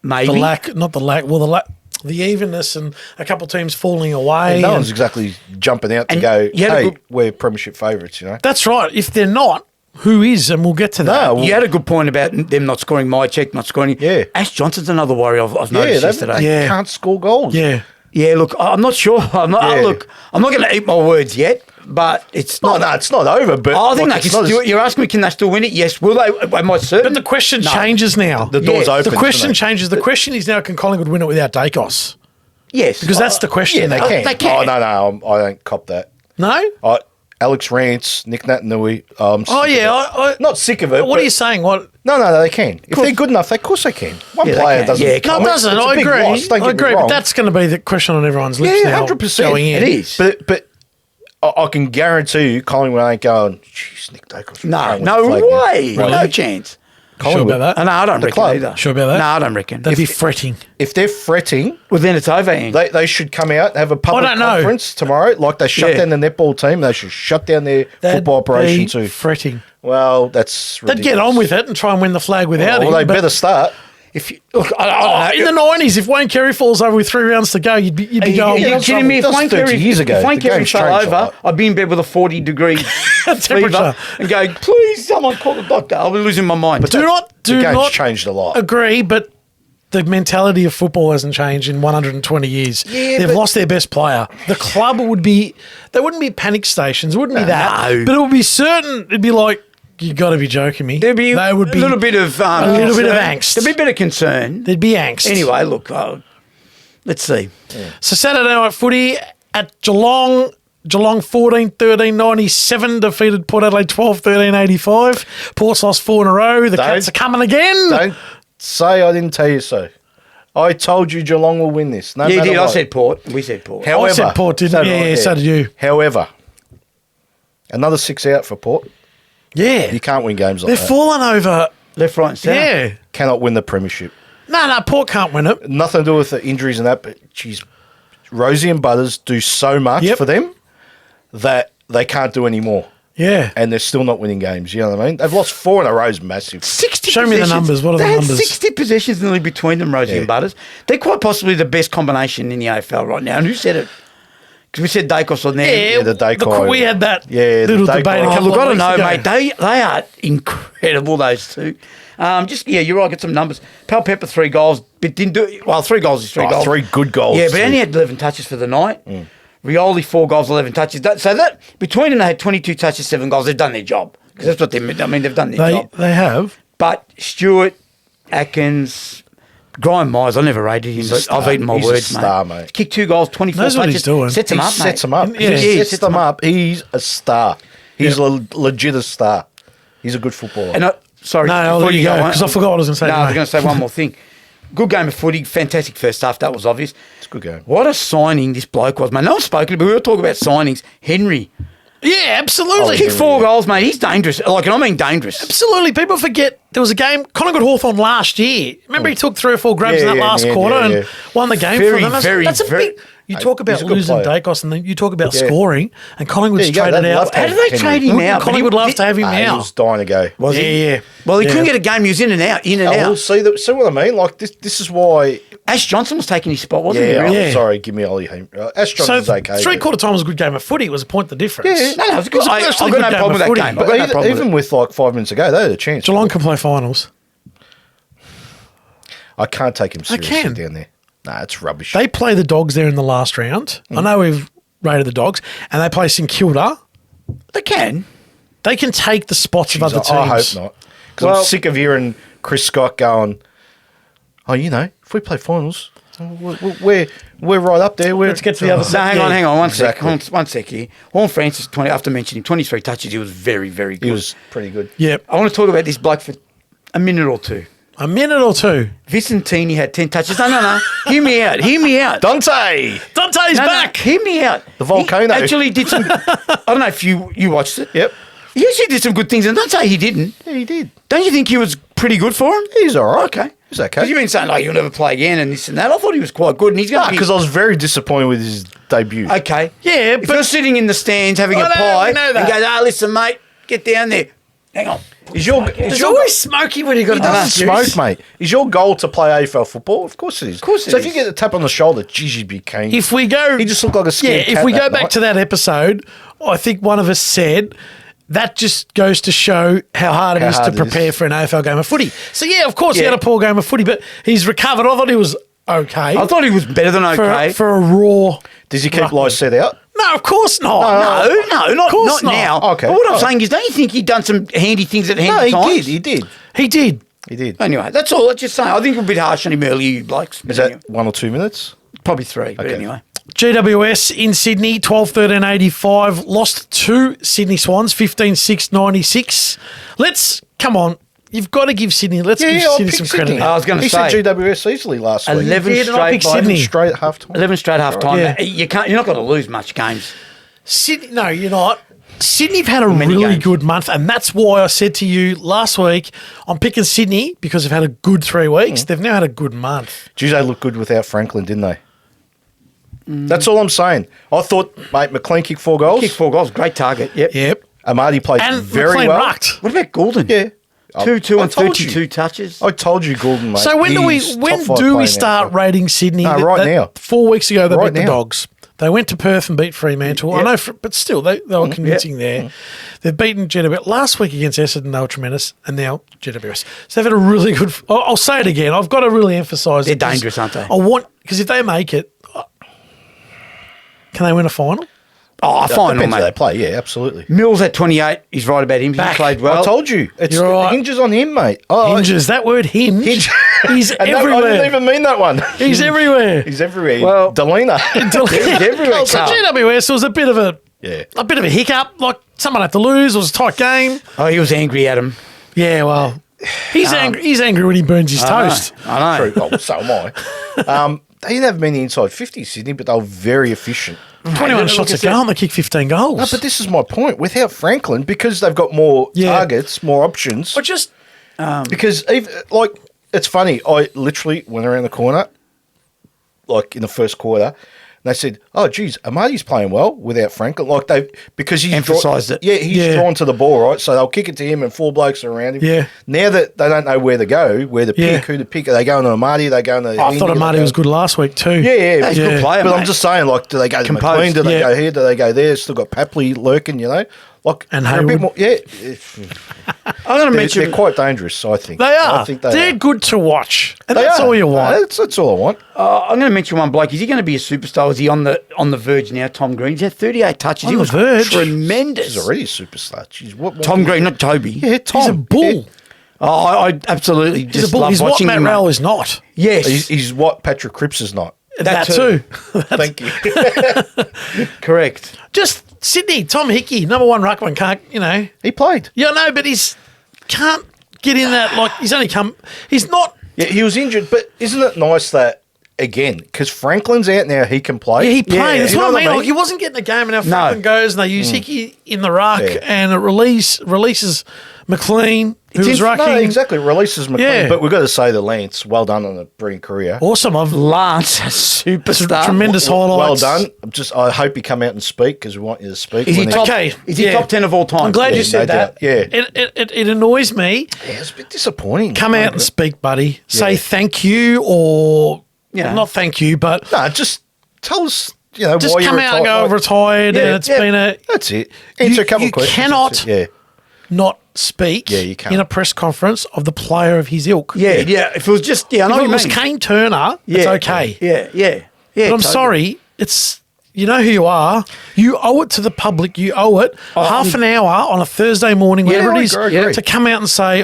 Maybe. The evenness and a couple of teams falling away. No and- one's exactly jumping out to And go, you had a hey, good- we're premiership favourites, you know? That's right. If they're not, who is? And we'll get to that. No, well, You had a good point about them not scoring my check, not scoring. Yeah. Ash Johnson's another worry I've yeah, noticed they yesterday. Yeah. can't score goals. Yeah. Yeah, look, I'm not sure. I'm not. Yeah. Look, I'm not going to eat my words yet, but it's No, not. it's not over, but I think like, they it's can not still. as- You're asking me, can they still win it? Yes. Will they? Am I certain? But the question No. changes now. the door's Yeah. open. The question isn't it? changes. The question is now, can Collingwood win it without Dacos? Yes, Because that's the question. Yeah, they now. can. They can. Oh, no, I don't cop that. No? Alex Rance, Nick Natanui. Oh, yeah. Not sick of it. What but- are you saying? What? No, they can. If they're good enough, of course they can. One Yeah, they player can. doesn't. Yeah, No, it doesn't. It's a I big agree. loss, don't get I me agree. But wrong. that's going to be the question on everyone's lips Yeah, now. 100%. Going in. It is. But I can guarantee you, Collingwood ain't going, jeez, Nick Dacos. No way. No chance. Sure about that? No, I don't reckon club. either. Sure about that? No, I don't reckon. They'd be fretting. If they're fretting, Well, then it's over. Ian. they should come out and have a public don't know. conference tomorrow. Like they shut Yeah. down the netball team, they should shut down their They'd football operation be too. fretting. Well, that's They'd ridiculous. get on with it and try and win the flag without Well, him. they but- better start. If you, look, I in don't the know. 90s, if Wayne Carey falls over with 3 rounds to go, you'd be Are going. you that's kidding me? If that was Wayne 30 Carey, years ago. if Wayne The Carey game's fell changed a over, lot. I'd be in bed with a 40-degree Temperature. fever and going, please, someone call the doctor. I'll be losing my mind. Do The game's not changed a lot. agree, but the mentality of football hasn't changed in 120 years. Yeah, They've but- lost their best player. The club would be, they wouldn't be panic stations. It wouldn't be that. No. But it would be certain, it'd be like, you got to be joking me. There'd be they would be a little bit of a little bit of concern. angst. There'd be a bit of concern. There'd be angst. Anyway, look, let's see. So Saturday night footy at Geelong. Geelong 14-13-97 defeated Port Adelaide 12-13-85. Port's lost 4 in a row. The Cats are coming again. Don't say I didn't tell you so. I told you Geelong will win this. No Yeah, you matter did. I what. said Port. We said Port. However, I said Port, didn't so I? did I, Yeah, so did you. However, another 6 out for Port. Yeah. You can't win games like They've that. fallen over Left, right, and centre. Yeah. Cannot win the premiership. No, Port can't win it. Nothing to do with the injuries and that, but geez, Rosie and Butters do so much for them that they can't do any more. Yeah. And they're still not winning games. You know what I mean? They've lost 4 in a row is massive. 60 Show me the numbers. What are the they numbers? Had 60 possessions nearly between them, Rosie and Butters. They're quite possibly the best combination in the AFL right now. And who said it? Because we said Dacos on there. Yeah, the Dacos. We had that Yeah, the little Dacos. debate a Oh, couple look, I of don't weeks know, ago. mate. They are incredible, those two. You're right. Get some numbers. Pal Pepper 3 goals, but didn't do. Well, 3 goals is 3 goals. 3 good goals. Yeah, but only had 11 touches for the night. Rioli 4 goals, 11 touches. So that between them, they had 22 touches, 7 goals. They've done their job because that's what they meant. I mean, they've done their job. They have. But Stewart, Atkins, Graham Myers, I never rated him, but I've eaten my He's words, a star, mate. Kicked 2 goals, 24 Knows what touches. he's doing. Sets him He up, mate. sets them up. Yeah. He sets them up. He's a star. He's legit a star. He's a good footballer. And sorry, No, I'll let you go because I forgot what I was going to say. No, I was anyway. going to say one more thing. Good game of footy, fantastic first half. That was obvious. It's a good game. What a signing this bloke was, mate. No one's spoken, but we were talking about signings. Henry. Yeah, absolutely. Kicked 4 goals, mate. He's dangerous. Like, and I mean dangerous. Absolutely. People forget there was a game, Collingwood Hawthorn last year. Remember he took 3 or 4 grabs in that last quarter and won the game Very, for them. very, That's a very- big... You talk about he's a good losing player. Dacos and then you talk about scoring and Collingwood's Yeah, you go, traded they'd out. love to How have do they Henry. trade him out? Collingwood would love to have him He out. was dying to go. Was he? Yeah. Well, he couldn't Yeah. get a game. He was in and out, Oh, well, see what I mean? Like, this is why... Ash Johnson was taking his spot, wasn't he? Yeah, Really? I'm sorry. Give me Ollie. Ash Johnson's So okay. three-quarter time was a good game of footy. It was a point the difference. Yeah. No, it was good. I've actually got a no good problem with that of footy. game. But I've got no problem with even it. with like 5 minutes ago, they had a chance. Geelong can play finals. I can't take him seriously can. down there. Nah, it's rubbish. They play the Dogs there in the last round. I know we've rated the Dogs. And they play St Kilda. They can. They can take the spots of other teams. I hope not. Because I'm sick of hearing Chris Scott going, if we play finals, we're right up there. Let's get to the other No, side. hang on, one exactly. sec. One sec here. Horn Francis, after mentioning him, 23 touches, he was very, very good. He was pretty good. Yep. I want to talk about this bloke for a minute or two. A minute or two. Vicentini had 10 touches. No. Hear me out. Dante! Dante's back. Hear me out. The volcano. He actually did some... I don't know if you watched it. Yep. He actually did some good things, and don't say he didn't. Yeah, he did. Don't you think he was pretty good for him? He's all right. Okay. He's okay. Because you've been saying, he'll never play again and this and that. I thought he was quite good, and he's going to be... Because I was very disappointed with his debut. Okay. Yeah, If but- you're sitting in the stands having I a know, pie we know and that. goes, listen, mate, get down there. Hang on. It's always smoky when you got He to doesn't smoke, mate. Is your goal to play AFL football? Of course it is. Of course it so if is. you get a tap on the shoulder, geez, you'd be keen. If we go... He just looked like a scared if cat we go that back night. to that episode, I think one of us said... That just goes to show how hard it is to prepare for an AFL game of footy. So, yeah, of course, he had a poor game of footy, but he's recovered. I thought he was okay. I thought he was better than okay. For a raw... Does he keep ruckman. Lycett out? No, of course not. No, not now. Okay. But what I'm All right. saying is, don't you think he'd done some handy things at No, handy times? he did. He did. He did. Anyway, that's all. Let's just say, I think we're a bit harsh on him earlier, you blokes. Is that 1 or 2 minutes? Probably 3, but Okay. anyway. GWS in Sydney, 12-13-85. Lost to Sydney Swans, 15-6-96. Come on. You've got to give Sydney, give I'll Sydney pick some credit. Sydney. I was gonna He say- said GWS easily last week. 11 did, and I straight picked by Sydney. Straight at half time. 11 straight half time. Yeah. You're not going to lose much games. Sydney, no, you're not. Sydney have had a Many really games. good month, and that's why I said to you last week, I'm picking Sydney because they've had a good 3 weeks. They've now had a good month. Geez, they looked good without Franklin, didn't they? That's all I'm saying. I thought, mate, McLean kicked 4 goals. Kick 4 goals, great target. Yep. Yep. Amadi played And very McLean well. rucked. What about Goulden? Yeah. 2 I and told 32 you. touches. I told you, Goulden, mate. So when do He's top 5 we player start now. rating Sydney? No, right now. 4 weeks ago, they Right beat the now. Dogs. They went to Perth and beat Fremantle. I know, but still, they were convincing there. They've beaten GWS. Last week against Essendon, they were tremendous, and now GWS. So they've had a really good... I'll say it again. I've got to really emphasise They're it 'cause dangerous, aren't they? Because if they make it, can they win a final? Oh, final, Depends how they mate. play, yeah, absolutely. Mills at 28. He's right about him. He Back. played well. I told you. It's You're right. hinges on him, mate. Oh, Hinges. That word hinge. He's And that- I everywhere. didn't even mean that one. He's everywhere. He's everywhere. Well- Delena. He's everywhere. So Carl. GWS was a bit of a hiccup. Like someone had to lose. It was a tight game. Oh, he was angry at him. Yeah, well, he's angry. He's angry when he burns his toast. I know. True. Oh, so am I. They didn't have many inside 50, Sydney, but they were very efficient. 21 shots a goal and they kick 15 goals. No, but this is my point. Without Franklin, because they've got more targets, more options. I just Because even, like, it's funny. I literally went around the corner, like in the first quarter, and they said, "Oh, geez, Amadi's playing well without Franklin." Like because he's emphasised it. Yeah, he's drawn to the ball, right? So they'll kick it to him, and 4 blokes are around him. Yeah. Now that they don't know where to go, where to pick, who to pick, are they going to Amadi? Are they going to? I thought Amadi was good last week too. Yeah, He's a good player, But mate. I'm just saying, like, do they go to Composed. McLean? Do they go here? Do they go there? Still got Papley lurking, you know. Like, And they're a bit Hayward. more, yeah. I'm going to mention They're quite dangerous, I think. They are. I think They're are. good to watch. And They that's are. all you want. That's all I want. I'm going to mention one bloke. Is he going to be a superstar? Is he on the verge now? Tom Green. He's had 38 touches. On he the was verge? tremendous. He's already a superstar. Jeez, what Tom Green, not Toby. Yeah, Tom. He's a bull. Oh, I absolutely He's just a bull. love He's what watching Matt him. Rowell is not. Yes, He's what Patrick Cripps is not. That too. too. Thank you. correct. Just Sydney, Tom Hickey, number one ruckman, can't, He played. Yeah, no, but can't get in that, like, he's not. Yeah, he was injured, but isn't it nice that, again, because Franklin's out now, he can play. Yeah, he played. That's You know what I mean. Like, he wasn't getting a game, and now No. Franklin goes, and they use Hickey in the ruck, Yeah. and it releases McLean, who was rucking. No, exactly. Releases McLean. Yeah. But we've got to say to Lance, well done on a brilliant career. Awesome. Lance, a superstar. Tremendous Well highlights. done. I hope you come out and speak because we want you to speak. Is he when top? Okay, Is he yeah. top 10 of all time? I'm glad you said no that. doubt. Yeah. It annoys me. Yeah, it's a bit disappointing. Come out and speak, buddy. Say Yeah. thank you, or Yeah. not thank you, but No, just tell us, just why come you're out and go, retired. retired, and it's been a. That's it. Answer a couple you of questions. cannot- That's it. Yeah. Not speak Yeah, you can't. in a press conference of the player of his ilk. Yeah. If it was just, I know If what it you was mean. Kane Turner, it's okay. Yeah. But I'm totally. sorry, you know who you are. You owe it to the public. You owe it half an hour on a Thursday morning, whatever I it is, agree. to come out and say,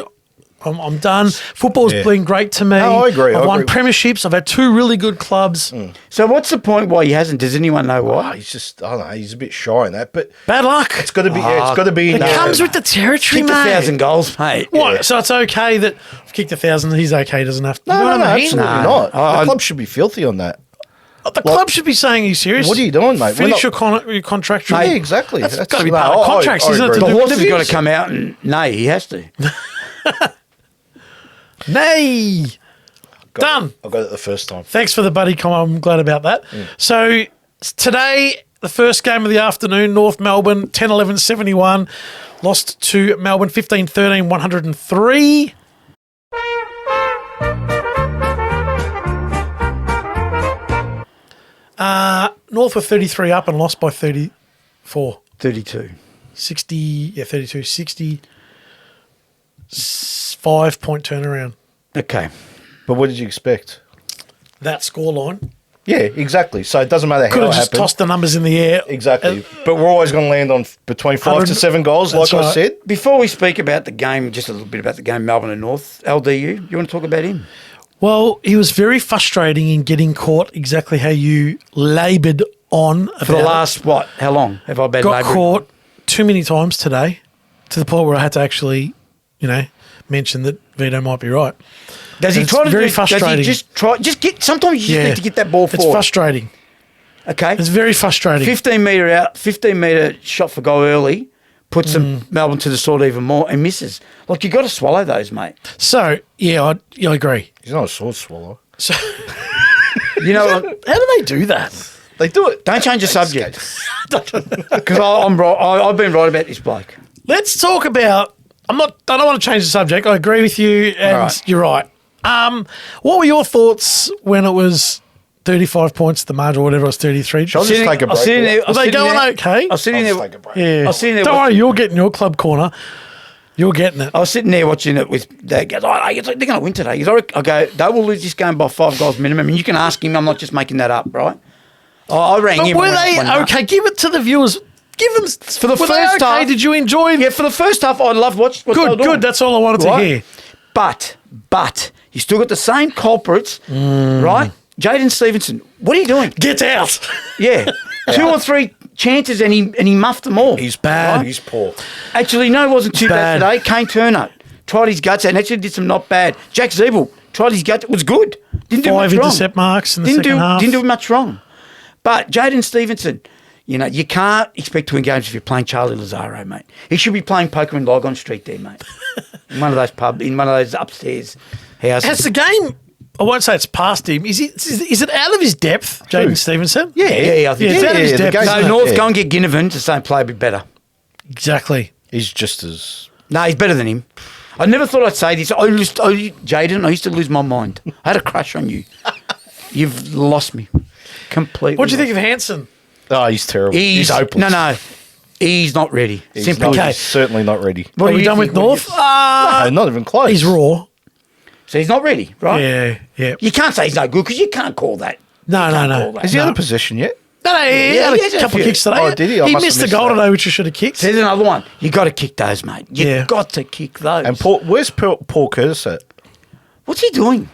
I'm done. Football's Yeah. been great to me. No, I agree. I've I won agree. premierships. I've had 2 really good clubs. So what's the point why he hasn't? Does anyone know Oh, why? he's just, I don't know, he's a bit shy in that, but Bad luck. it's got to be, it's got to be. It comes with the territory, Kicked mate. 1,000 goals, mate. What? Yeah. So it's okay that I've kicked 1,000. He's okay. Doesn't have to. No, you know no, what I mean? absolutely No. not. I- The club should be filthy on that. The club should be saying, "Are you serious? What are you doing, mate? Finish We're your contract." Yeah, exactly. That's got to be part no, of contracts, I isn't it? agree. To The do horse has got to interviews? come out and nay, he has to. Nay. Done. I got it the first time. Thanks for the buddy comment. I'm glad about that. So today, the first game of the afternoon, North Melbourne, 10-11-71. Lost to Melbourne, 15-13, 103. North were 33 up and lost by 34. 32. 32, 60. 5-point turnaround. Okay. But what did you expect? That scoreline. Yeah, exactly. So it doesn't matter Could how it have just happened. tossed the numbers in the air. Exactly. But we're always going to land on between 5 to 7 goals, like That's I right. said. Before we speak about the game, just a little bit about the game, Melbourne and North, LDU, you want to talk about him? Well, he was very frustrating in getting caught exactly how you laboured on. For the last, how long have I been Got labouring? caught too many times today to the point where I had to actually, mention that Vito might be right. Does he It's try to very do, frustrating. Does he just get, sometimes you just need to get that ball It's forward. frustrating. Okay. It's very frustrating. 15 metre out, 15 metre shot for goal early, puts them Melbourne to the sword even more and misses. Like, you got to swallow those, mate. So, I agree. He's not a sword swallower. So, You know, how do they do that? They do it. don't change the subject. Because I've been right about this bloke. Let's talk about. I don't want to change the subject. I agree with you, and All right. you're right. What were your thoughts when it was 35 points at the margin, or whatever it was, 33? Shall I just take a I was break? sitting there. Are they going okay? I was sitting I'll there. just take a break. Yeah. I was sitting there Don't watching- worry, you're getting your club corner. You're getting it. I was sitting there watching it with Dad. Goes, they're going to win today. I go, they will lose this game by 5 goals minimum. And you can ask him. I'm not just making that up, right? I rang But him. were when- they when- okay? Give it to the viewers. Give them For the were they first okay? half- Did you enjoy? Yeah, for the first half, I loved watching what they were Good, doing. good. That's all I wanted to Right? hear. But you still got the same culprits, right? Jaden Stevenson, what are you doing? Get out. Yeah, 2 or 3 chances and he muffed them all. He's bad. He's poor. Actually, no, it wasn't too bad Bad. today. Kane Turner tried his guts out and actually did some not bad. Jack Zeeble tried his guts. It was good. Didn't do 5 much wrong. intercept marks in the Didn't second half. Didn't do much wrong. But Jaden Stevenson, you can't expect to win games if you're playing Charlie Lazaro, mate. He should be playing poker in Logon Street there, mate. in one of those upstairs houses. Has the game? I won't say it's past him. Is it out of his depth, Jaden Stevenson? Yeah, I think it's out of his the depth. game's isn't So it? North, go and get Ginnivan to say play a bit better. Exactly. He's just as... No, he's better than him. I never thought I'd say this. Jaden, I used to lose my mind. I had a crush on you. You've lost me completely. What do you think of Hansen? Oh, he's terrible. He's hopeless. No. He's not ready. He's, Simply. not, he's certainly not ready. What are we done with North? No, not even close. He's raw. So he's not ready, right? Yeah. You can't say he's no good because you can't call that. No. call that. Is he out of position yet? No, he had he a has a couple of few. kicks today. Oh, did he? I He must have missed the missed goal that. today, which he should have kicked. There's another one. You got to kick those, mate. You Yeah. got to kick those. And where's Paul Curtis at? What's he doing?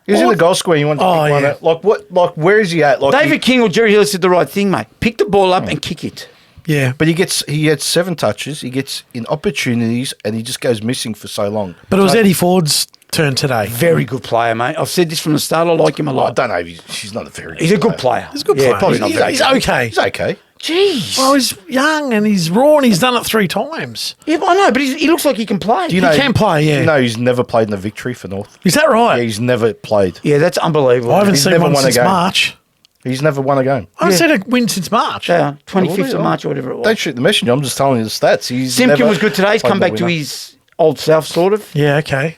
He was in the goal square. You want to pick one yeah. out. Like what? Like where is he at? Like David King or Jerry Hill said the right thing, mate. Pick the ball up and kick it. Yeah. But he gets 7 touches. He gets in opportunities, and he just goes missing for so long. But it was Eddie Ford's turn today. Very good player, mate. I've said this from the start. I like him a I lot. don't know. He's not a very. He's a good player. He's a good Yeah, player. probably not He's- very he's good. okay. He's okay. Jeez. Well, he's young and he's raw and he's done it 3 times. Yeah, I know, but he looks like he can play. Do you know, can play, yeah. You know, he's never played in a victory for North. Is that right? Yeah, he's never played. Yeah, that's unbelievable. I haven't He's seen never one won a since game. March. He's never won a game. I haven't seen a win since March. Yeah, 25th Well, of March or whatever it was. Don't shoot the messenger. I'm just telling you the stats. Simpkin was good today. He's come back to his old self, sort of. Yeah, okay.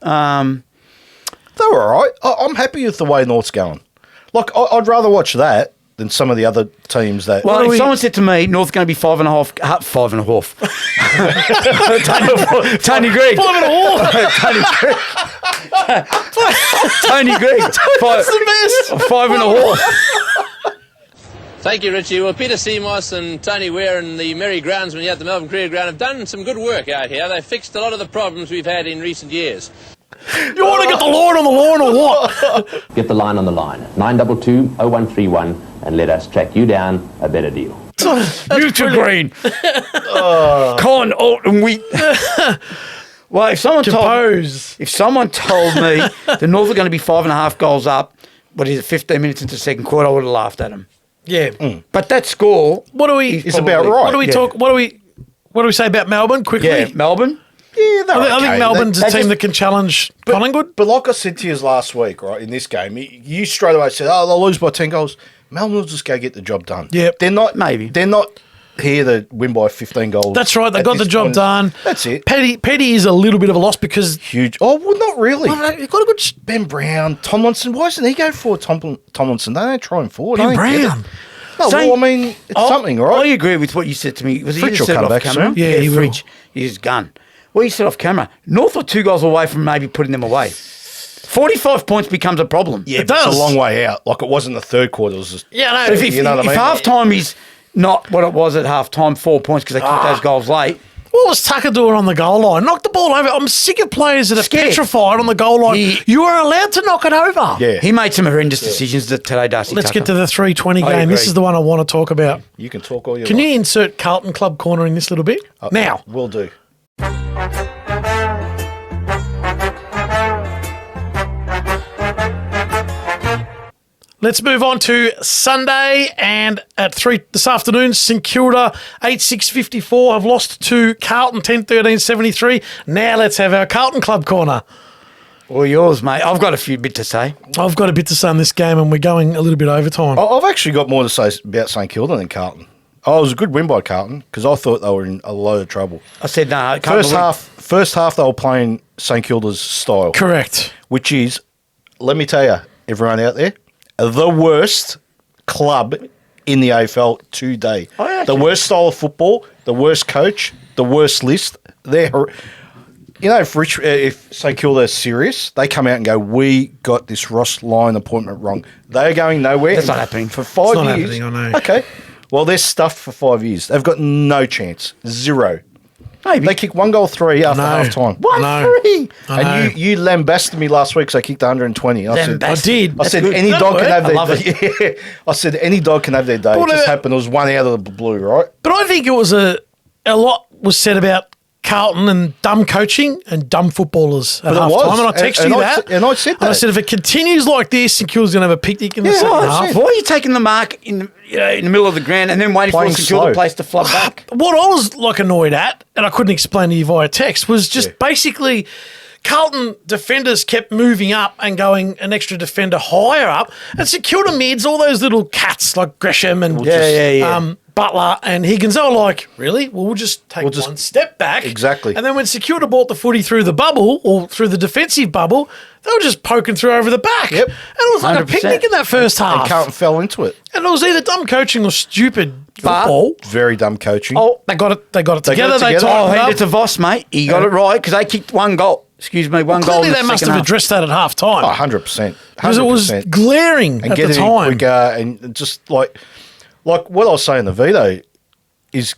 They were all right. I'm happy with the way North's going. Like, I'd rather watch that than some of the other teams that... Well, if someone said to me, North's going to be 5.5... 5.5. Tony Gregg. 5.5. Tony Gregg. That's the best. 5.5. Thank you, Richie. Well, Peter Seamos and Tony Ware and the Merry Groundsmen here at the Melbourne Career Ground have done some good work out here. They've fixed a lot of the problems we've had in recent years. You want to get the line on the line or what? Get the line on the line. 922-0131 and let us track you down a better deal. Neutral Green. Colin Alton Wheat. Well, if someone told me the North are going to be 5.5 goals up, 15 minutes into the second quarter, I would have laughed at them. Yeah. But that score, What do we? It's about right. What do we talk? What do we say about Melbourne quickly? yeah, Melbourne. Yeah, they're I think okay. Melbourne's a They team just- that can challenge Collingwood. But like I said to you last week, right, in this game, you straight away said, oh, they'll lose by 10 goals. Melbourne will just go get the job done. Yep. They're not... Maybe. They're not here to win by 15 goals. That's right. They at got the this job point. done. That's it. Petty is a little bit of a loss because Huge. Oh, well, not really. they've got a good. Ben Brown, Tomlinson. Why doesn't he go for Tomlinson? They don't try him forward. Ben I don't get it. Brown. No, So- well, I mean, it's something, I right? agree with what you said to me. Was he Fritsch will said come off back camera? soon. Yeah, he will. Fritsch, his gun. Well, you said off camera. North are 2 goals away from maybe putting them away. 45 points becomes a problem. Yeah, It but it's does. a long way out. Like, it wasn't the third quarter. It was just... Yeah, no. But if You know what I mean? half time is not what it was at half time, 4 points because they kicked those goals late. What was Tucker doing on the goal line? Knock the ball over. I'm sick of players that are Scared. petrified on the goal line. He- You are allowed to knock it over. Yeah. He made some horrendous decisions today, Darcy. Let's Tucker. get to the 3:20 I game. This agree. is the one I want to talk about. You can talk all you Can want. you insert Carlton Club Corner in this little bit? Now. Will do. Let's move on to Sunday, and at 3 this afternoon, St Kilda 8-6-54 have lost to Carlton 10-13-73. Now let's have our Carlton Club Corner. All yours, mate. I've got a few bit to say. I've got a bit to say on this game, and we're going a little bit overtime. I've actually got more to say about St Kilda than Carlton. Oh, it was a good win by Carlton because I thought they were in a load of trouble. I said, no, I can't First half they were playing St Kilda's style, Correct. which is, let me tell you, everyone out there, the worst club in the AFL today. Oh, yeah, the okay. worst style of football, the worst coach, the worst list. If St Kilda are serious, they come out and go, we got this Ross Lyon appointment wrong. They're going nowhere. That's And not happening. For 5 not years. happening, I know. Okay. Well, they're stuffed for 5 years. They've got no chance. Zero. Maybe. They kicked 1 goal 3 after know. half time. I know. 1-3. I know. And you lambasted me last week because I kicked 120. I said, I did. I said good. any That dog can worked. have I their love day. Yeah. I said any dog can have their day. It But just what happened. It was one out of the blue, right? But I think it was a lot was said about Carlton and dumb coaching and dumb footballers at But it half was. time. And I texted And you I that. said- and I said I that. said, if it continues like this, St Kilda's going to have a picnic in the second Why half. are you taking the mark in the middle of the ground and then waiting Playing for St Kilda slow. place to flood back? What I was annoyed at, and I couldn't explain to you via text, was just basically Carlton defenders kept moving up and going an extra defender higher up, and St Kilda mids, all those little cats like Gresham and Butler and Higgins, they were like, really? Well, we'll just take one step back. Exactly. And then when St Kilda bought the footy through the bubble or through the defensive bubble, they were just poking through over the back. Yep. And it was like 100%. a picnic in that first half. And Carlton fell into it. And it was either dumb coaching or stupid football. Very dumb coaching. Oh, they got it together. They together. tightened Hand up. it to Voss, mate. He got it right because they kicked one goal. Excuse me, one goal. Clearly, in they the must second have half. addressed that at half time. 100%. Because it was glaring and at the getting time. quicker and just like what I was saying in the veto is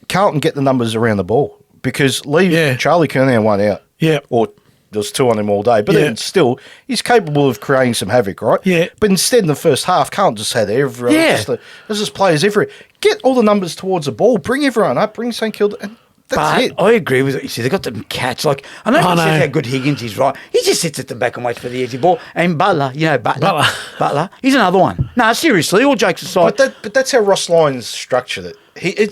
Carlton get the numbers around the ball because leave Charlie Kernan one out. Yeah. Or there was two on him all day. But even still, he's capable of creating some havoc, right? Yeah. But instead in the first half, Carlton just had everyone. Yeah. There's just players everywhere. Get all the numbers towards the ball. Bring everyone up. Bring St Kilda. And that's it. I agree with what you said. They got them cats. Like I know you said how good Higgins is, right? He just sits at the back and waits for the easy ball. And Butler, Butler, he's another one. No, seriously, all jokes aside. But that's how Ross Lyons structured it.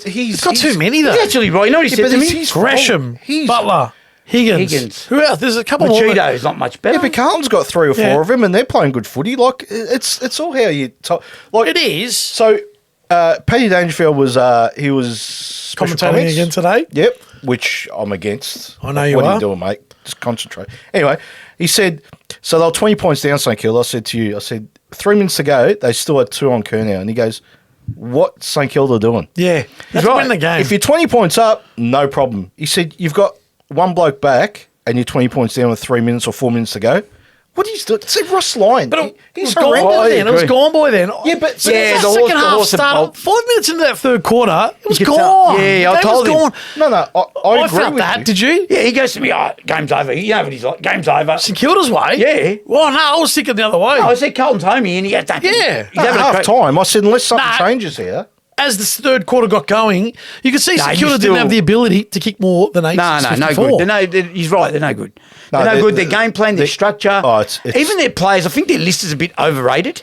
He's got too many though. He's actually right. You know what he said but to me? he's Gresham, He's- Butler, Higgins. Who else? There's a couple more. Machido is not much better. Yeah, but Carlton's got three or four of them, and they're playing good footy. Like it's all how you talk. Like It is. So, Paddy Dangerfield was he was special Commentating comments. again today. Yep, which I'm against. I know you what are. What are you doing, mate? Just concentrate. Anyway, he said, so they were 20 points down, St Kilda. I said to you, 3 minutes to go, they still had two on Curnow. And he goes, what's St Kilda doing? Yeah, that's right. win the game. If you're 20 points up, no problem. He said, you've got one bloke back and you're 20 points down with 3 minutes or 4 minutes to go. What are you doing? See, Ross Lyon. But He's it was gone by horrendous. then. It was gone by then. Yeah, but Yeah, the the horse- second the half horse had started. bolt. 5 minutes into that third quarter, it was could gone. tell. Yeah, I That told was him. gone. No, I agree felt with that. you. Did you? Yeah, he goes to me, game's over. You know what he's like, game's over. St Kilda's way. Yeah. Well, no, I was thinking the other way. I said Carlton's homie, and he goes, Yeah. He's having a Half great- time, I said, unless something Nah. changes here. As the third quarter got going, you could see Nah, St you Kilda still- didn't have the ability to kick more than 8. No, no good. He's right. They're no good. No, They're no they- good. Their game plan, their they- structure. Oh, it's- even their players. I think their list is a bit overrated.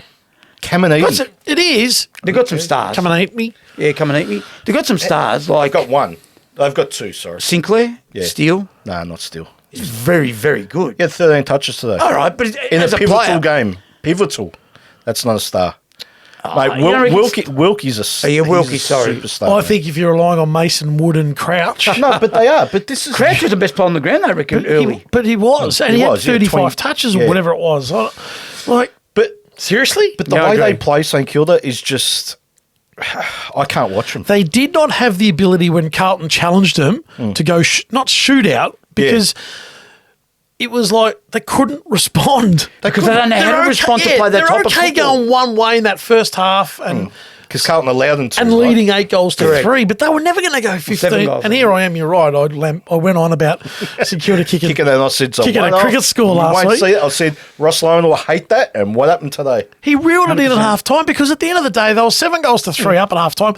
Come and eat. It is. They've got some stars. Come and eat me. Yeah, come and eat me. They've got some stars like I've got one. I've got two, sorry. Sinclair, Yeah. Steele. No, not still. He's very, very good. He had 13 touches today. All right, but In as a pivotal player, game. Pivotal. That's not a star. Mate, you don't reckon- Wilkie's a Oh, yeah, Wilkie, he's a sorry. superstar. I think if you're relying on Mason, Wood, and Crouch. No, but they are. But this is Crouch was the best player on the ground, I reckon, early. But he was. And He he had was, yeah, 35 20 touches yeah. or whatever it was. Like, But seriously? but the Yeah, I way they agree. play St Kilda is just I can't watch them. They did not have the ability when Carlton challenged them to go, not shootout, because it was like they couldn't respond. Because they don't know how to respond to play that they're type of okay football. going one way in that first half and Because Carlton allowed them to. and right? leading 8 goals to Correct. 3, but they were never going to go 15. goals, And here I am, you're right. I went on about St Kilda kicking. Kicking and I said, so Kicking a why cricket not? score You last won't week. see it. I said, Ross Lyon will hate that. And what happened today? He reeled it in at half time because at the end of the day, they were 7 goals to 3 up at half time.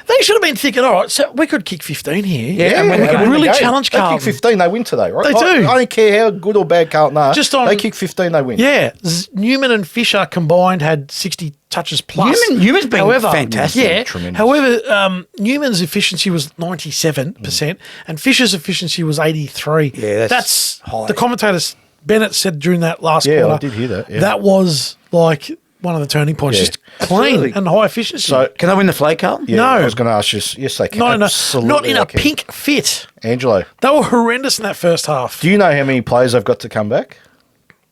They should have been thinking, all right, so we could kick 15 here. Yeah, and we they could win the really game. challenge They Carlton. kick 15, they win today, right? They do. I don't care how good or bad Carlton are. Just on- they kick 15, they win. Yeah, Newman and Fisher combined had 60 touches plus. Newman's been fantastic. Yeah. Tremendous. However, Newman's efficiency was 97% and Fisher's efficiency was 83. Yeah, that's high. the commentators. Bennett said during that last Yeah, quarter. I did hear that, yeah. That was like one of the turning points. Yeah. Just clean Absolutely. and high efficiency. So, Can they win the flag, Carlton? yeah, No. I was going to ask you. Yes, they can. not in Absolutely a they can. pink fit. Angelo, They were horrendous in that first half. do you know how many players they've got to come back?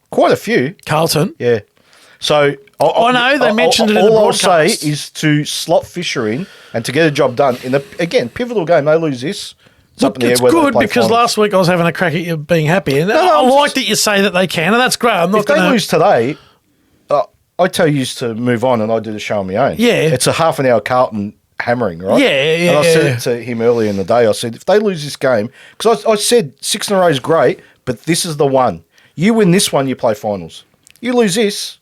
Quite a few. Carlton. Yeah. So I know, they mentioned it in the All I'll say broadcast. is to slot Fisher in and to get a job done in the again pivotal game. They lose this. It's up Look, in the it's air whether they good play because finals. last week I was having a crack at you being happy, and no, I I'm like just- that you say that they can, and that's great. I'm not If they going to lose today, I tell you to move on, and I do the show on my own. Yeah. It's a half an hour Carlton hammering, right? Yeah, And I said yeah. it to him earlier in the day. I said if they lose this game, because I said 6 in a row is great, but this is the one. You win this one, you play finals. You lose this,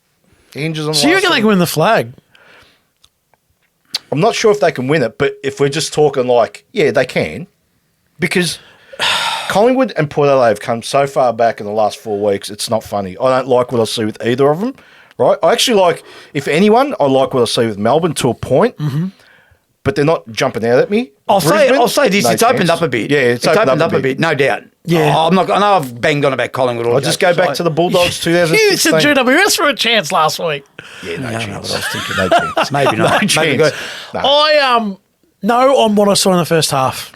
it hinges on. So you reckon they can win the flag? I'm not sure if they can win it, but if we're just talking like, yeah, they can, because Collingwood and Port Adelaide have come so far back in the last 4 weeks, it's not funny. I don't like what I see with either of them, right? I actually like, if anyone, I like what I see with Melbourne to a point, but they're not jumping out at me. I'll say this, no it's opened chance. up a bit. Yeah, it's opened up a bit. no doubt. Yeah. I know I've banged on about Collingwood all I'll just go back to the Bulldogs You 2016. said GWS for a chance last week. Yeah, no chance. no, but I was thinking no chance. Maybe not. No Maybe chance. good. No. I know on what I saw in the first half.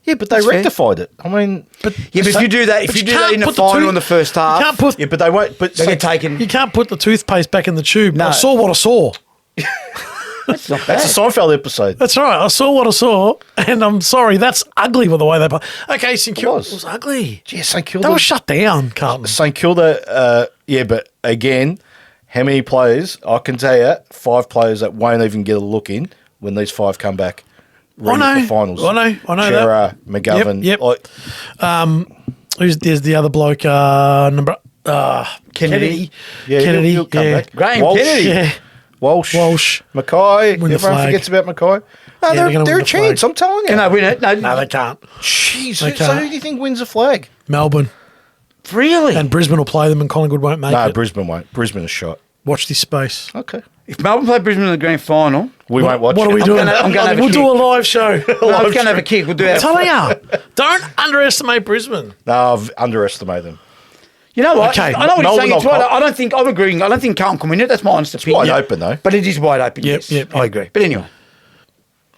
Yeah, but they That's fair. rectified it. I mean, But Yeah, but if you do that, But you can't in the put the final two- in the first half, You can't put yeah, but they won't. But they get taken. you can't put the toothpaste back in the tube. No. I saw what I saw. That's not bad. that's a Seinfeld episode. That's right. I saw what I saw, and I'm sorry. That's ugly with the way they play. Okay, St Kilda was ugly. Yeah, St Kilda. They were shut down, Carlton. St Kilda, yeah, but again, how many players? I can tell you, 5 players that won't even get a look in when these 5 come back. I know. For finals. I know Chera, McGovern. Yep. Like, There's the other bloke, Kennedy. yeah, Kennedy. he'll come back. Graham Walsh, Kennedy. Yeah. Walsh. Mackay. Win the Everyone flag. forgets about Mackay. No, they're gonna they're win a the chance. flag. I'm telling you. Can they win it? No, they can't. Jeez. They So can't. who do you think wins the flag? Melbourne. Really? And Brisbane will play them, and Collingwood won't make No, it. Brisbane won't. Brisbane is shot. Watch this space. Okay. If Melbourne play Brisbane in the grand final, We won't watch What it. are we doing? I'm gonna have a we'll do kick. a live show. no, I was going to have a kick. We'll do I'm that. telling you, don't underestimate Brisbane. No, I've underestimated them. You know what? Okay. I know what you're Melbourne saying. It's will right. pop. I don't think I'm agreeing. I don't think Carlton can win it. That's my honest opinion. wide open, though. But it is wide open. Yep, Yes, yep, I yep. agree. But anyway,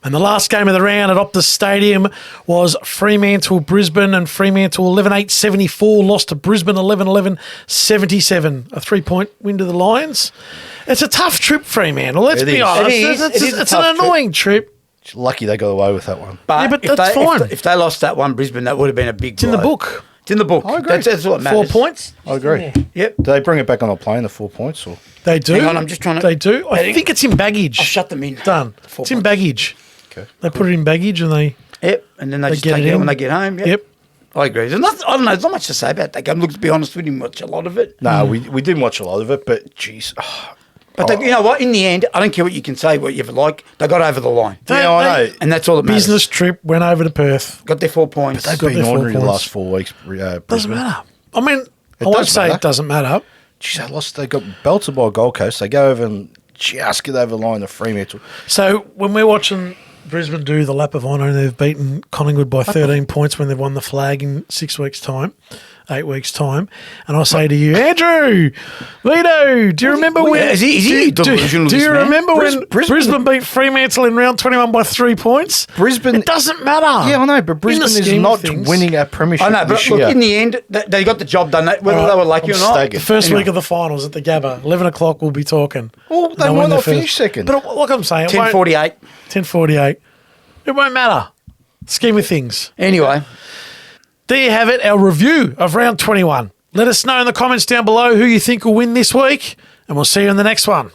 And the last game of the round at Optus Stadium was Fremantle-Brisbane, and Fremantle 11-8-74 lost to Brisbane 11-11-77. A 3-point win to the Lions. It's a tough trip, Fremantle. Let's It be is. honest. It is. It is a It's tough an annoying trip. Lucky they got away with that one. but, Yeah, but if that's they, fine. If they lost that one, Brisbane, that would have been a big. It's in the book. It's in the book. I agree. That's what 4 matters. points. I agree. Yep. Do they bring it back on a plane, the 4 points? Or They do. Hang on, I'm just trying to- They do. I think it's in baggage. I'll shut them in. Done. 4 It's in points. baggage. Okay. They put it in baggage and they. Yep. And then they just get take it it in. when they get home. Yep. I agree. There's nothing, I don't know. There's not much to say about that game. Look, to be honest, we didn't watch a lot of it. No, we didn't watch a lot of it, but geez. But they, you know what? In the end, I don't care what you can say, what you ever like. They got over the line. Yeah, I know. And that's all that matters. Business trip went over to Perth. Got their 4 points. They've got been their 4 ordinary the points. last 4 weeks. Doesn't Brisbane. matter. I mean, I It won't does say matter. it doesn't matter. Jeez, they lost. They got belted by Gold Coast. They go over and just get over the line to Fremantle. So when we're watching Brisbane do the lap of honour and they've beaten Collingwood by 13 points when they've won the flag in 6 weeks' time, 8 weeks' time, and I say to you, Andrew, Vito, do you remember when? is he delusional, do this you man? remember when Brisbane- Brisbane beat Fremantle in round 21 by 3 points? Brisbane- It doesn't matter. Yeah, I know, but In the Brisbane is scheme not of things. winning a premiership I know, but this look, year. in the end, they got the job done. Whether they were lucky I'm or not. staggered. The first Anyway. week of the finals at the Gabba, 11 o'clock, we'll be talking. Well, they They'll might win not their first- finish second. But like I'm saying, 10:48. 10:48. It won't matter. Scheme of things. Anyway, There you have it, our review of round 21. Let us know in the comments down below who you think will win this week, and we'll see you in the next one.